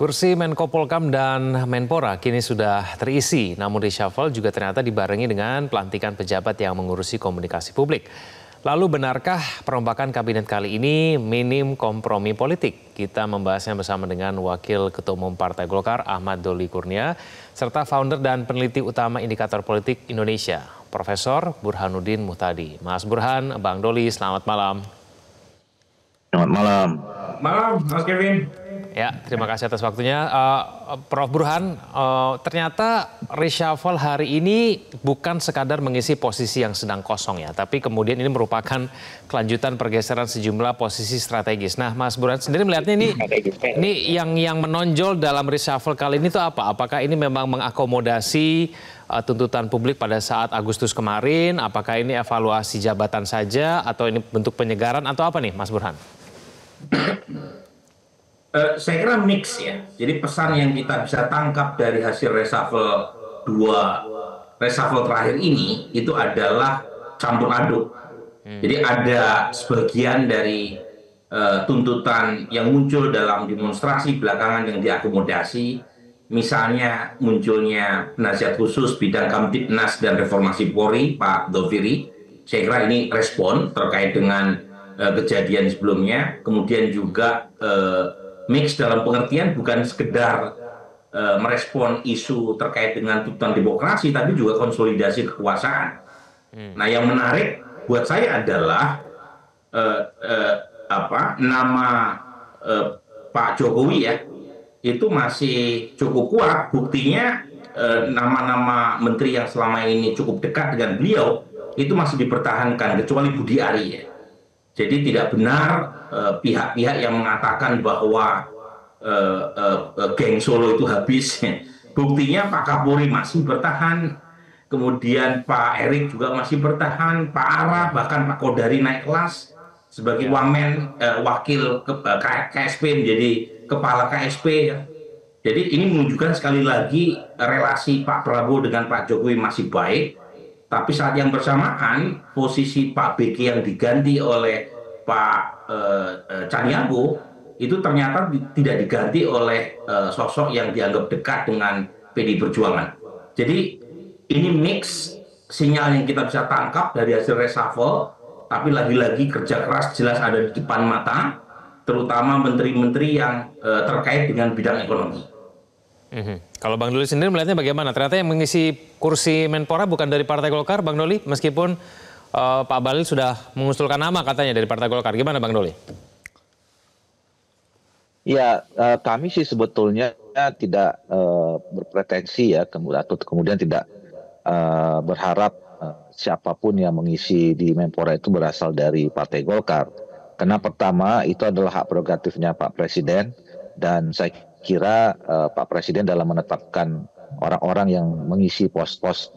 Kursi Menko Polkam dan Menpora kini sudah terisi, namun reshuffle juga ternyata dibarengi dengan pelantikan pejabat yang mengurusi komunikasi publik. Lalu benarkah perombakan kabinet kali ini minim kompromi politik? Kita membahasnya bersama dengan Wakil Ketua Umum Partai Golkar Ahmad Doli Kurnia, serta founder dan peneliti utama Indikator Politik Indonesia, Profesor Burhanuddin Muhtadi. Mas Burhan, Bang Doli, selamat malam. Selamat malam. Malam, Mas Kevin. Ya, terima kasih atas waktunya. Prof. Burhan, ternyata reshuffle hari ini bukan sekadar mengisi posisi yang sedang kosong ya, tapi kemudian ini merupakan kelanjutan pergeseran sejumlah posisi strategis. Nah, Mas Burhan sendiri melihatnya ini yang menonjol dalam reshuffle kali ini itu apa? Apakah ini memang mengakomodasi tuntutan publik pada saat Agustus kemarin? Apakah ini evaluasi jabatan saja atau ini bentuk penyegaran atau apa nih, Mas Burhan? Saya kira mix ya. Jadi pesan yang kita bisa tangkap dari hasil reshuffle reshuffle terakhir ini itu adalah campur aduk. Jadi ada sebagian dari tuntutan yang muncul dalam demonstrasi belakangan yang diakomodasi, misalnya munculnya penasihat khusus bidang Kamtibnas dan Reformasi Polri, Pak Doviri. Saya kira ini respon terkait dengan kejadian sebelumnya. Kemudian juga mix dalam pengertian bukan sekedar merespon isu terkait dengan tuntutan demokrasi, tapi juga konsolidasi kekuasaan. Nah, yang menarik buat saya adalah nama Pak Jokowi ya, itu masih cukup kuat. Buktinya nama-nama menteri yang selama ini cukup dekat dengan beliau itu masih dipertahankan, kecuali Budi Ari ya. Jadi tidak benar pihak-pihak yang mengatakan bahwa geng Solo itu habis. Buktinya Pak Kapolri masih bertahan, kemudian Pak Erik juga masih bertahan, Pak Ara, bahkan Pak Kodari naik kelas sebagai wamen, wakil KSP menjadi kepala KSP. Jadi ini menunjukkan sekali lagi relasi Pak Prabowo dengan Pak Jokowi masih baik. Tapi saat yang bersamaan, posisi Pak BG yang diganti oleh Pak Caniago itu ternyata tidak diganti oleh sosok yang dianggap dekat dengan PDI Perjuangan. Jadi ini mix sinyal yang kita bisa tangkap dari hasil reshuffle, tapi lagi-lagi kerja keras jelas ada di depan mata, terutama menteri-menteri yang terkait dengan bidang ekonomi. Kalau Bang Doli sendiri melihatnya bagaimana? Ternyata yang mengisi kursi Menpora bukan dari Partai Golkar, Bang Doli, meskipun Pak Bahlil sudah mengusulkan nama katanya dari Partai Golkar. Gimana Bang Doli? Ya, kami sih sebetulnya tidak berpretensi ya, kemudian tidak berharap siapapun yang mengisi di Menpora itu berasal dari Partai Golkar. Karena pertama itu adalah hak prerogatifnya Pak Presiden, dan saya kira Pak Presiden dalam menetapkan orang-orang yang mengisi pos-pos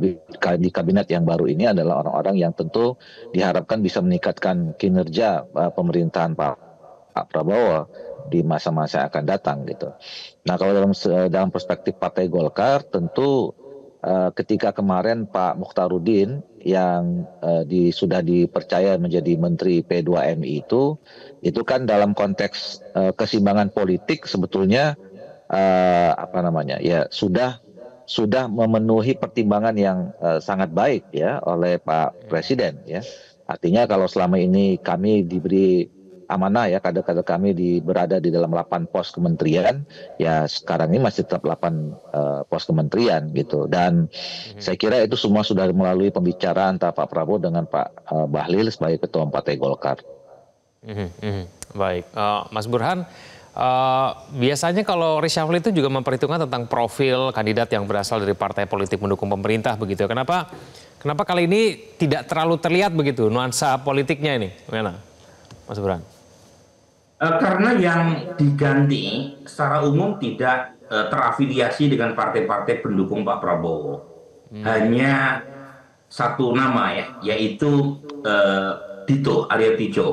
di kabinet yang baru ini adalah orang-orang yang tentu diharapkan bisa meningkatkan kinerja pemerintahan Pak Prabowo di masa-masa yang akan datang gitu. Nah, kalau dalam perspektif Partai Golkar tentu ketika kemarin Pak Mukhtarudin yang sudah dipercaya menjadi Menteri P2MI itu kan dalam konteks keseimbangan politik sebetulnya sudah memenuhi pertimbangan yang sangat baik ya oleh Pak Presiden ya. Artinya kalau selama ini kami diberi amanah ya, kader-kader kami berada di dalam 8 pos kementerian, ya sekarang ini masih tetap 8 pos kementerian gitu. Dan saya kira itu semua sudah melalui pembicaraan antara Pak Prabowo dengan Pak Bahlil sebagai Ketua Umum Partai Golkar. Baik, Mas Burhan, biasanya kalau reshuffle itu juga memperhitungkan tentang profil kandidat yang berasal dari partai politik mendukung pemerintah begitu. Kenapa kali ini tidak terlalu terlihat begitu nuansa politiknya ini? Gimana, Mas Burhan? Karena yang diganti secara umum tidak terafiliasi dengan partai-partai pendukung Pak Prabowo. Hanya satu nama ya, yaitu Dito Aryo Tejo,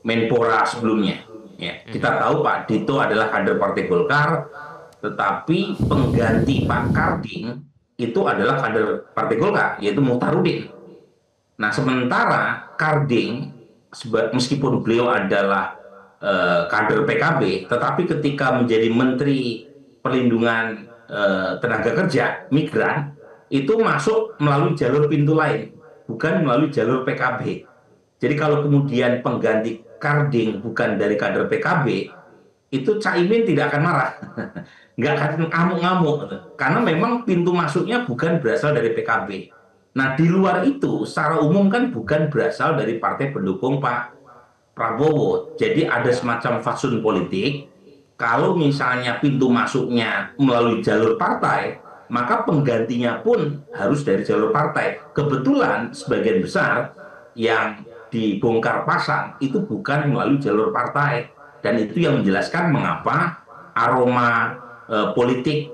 Menpora sebelumnya. Ya, kita tahu Pak Dito adalah kader Partai Golkar, tetapi pengganti Pak Karding itu adalah kader Partai Golkar, yaitu Mukhtarudin. Nah, sementara Karding, meskipun beliau adalah kader PKB, tetapi ketika menjadi Menteri Perlindungan Tenaga Kerja Migran itu masuk melalui jalur pintu lain, bukan melalui jalur PKB. Jadi kalau kemudian pengganti Karding bukan dari kader PKB, itu Caimin tidak akan marah, nggak akan ngamuk-ngamuk, karena memang pintu masuknya bukan berasal dari PKB. Nah, di luar itu, secara umum kan bukan berasal dari partai pendukung Pak Prabowo. Jadi ada semacam fatsun politik, kalau misalnya pintu masuknya melalui jalur partai, maka penggantinya pun harus dari jalur partai. Kebetulan sebagian besar yang dibongkar pasang itu bukan melalui jalur partai. Dan itu yang menjelaskan mengapa aroma politik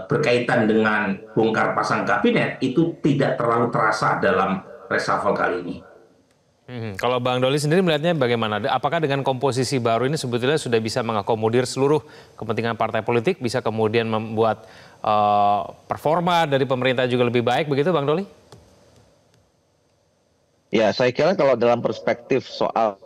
berkaitan dengan bongkar pasang kabinet itu tidak terlalu terasa dalam reshuffle kali ini. Kalau Bang Doli sendiri melihatnya bagaimana? Apakah dengan komposisi baru ini sebetulnya sudah bisa mengakomodir seluruh kepentingan partai politik, bisa kemudian membuat performa dari pemerintah juga lebih baik, begitu Bang Doli? Ya, saya kira kalau dalam perspektif soal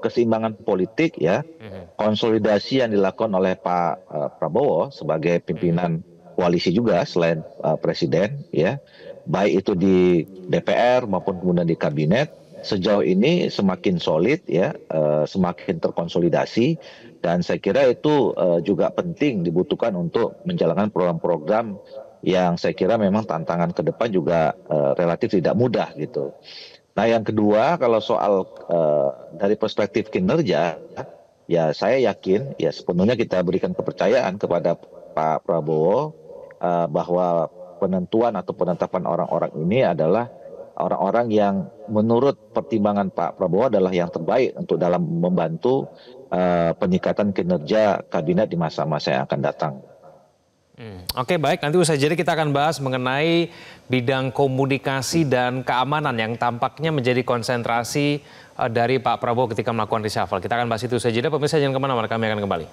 keseimbangan politik ya, konsolidasi yang dilakukan oleh Pak Prabowo sebagai pimpinan koalisi juga selain presiden ya, baik itu di DPR maupun kemudian di kabinet, sejauh ini semakin solid ya, semakin terkonsolidasi, dan saya kira itu juga penting dibutuhkan untuk menjalankan program-program yang saya kira memang tantangan ke depan juga relatif tidak mudah gitu. Nah, yang kedua, kalau soal dari perspektif kinerja, ya saya yakin ya sepenuhnya kita berikan kepercayaan kepada Pak Prabowo bahwa penentuan atau penetapan orang-orang ini adalah orang-orang yang menurut pertimbangan Pak Prabowo adalah yang terbaik untuk dalam membantu peningkatan kinerja kabinet di masa-masa yang akan datang. Oke, baik, nanti usai jeda kita akan bahas mengenai bidang komunikasi dan keamanan yang tampaknya menjadi konsentrasi dari Pak Prabowo ketika melakukan reshuffle. Kita akan bahas itu usai jeda, pemirsa jangan kemana-mana, kami akan kembali.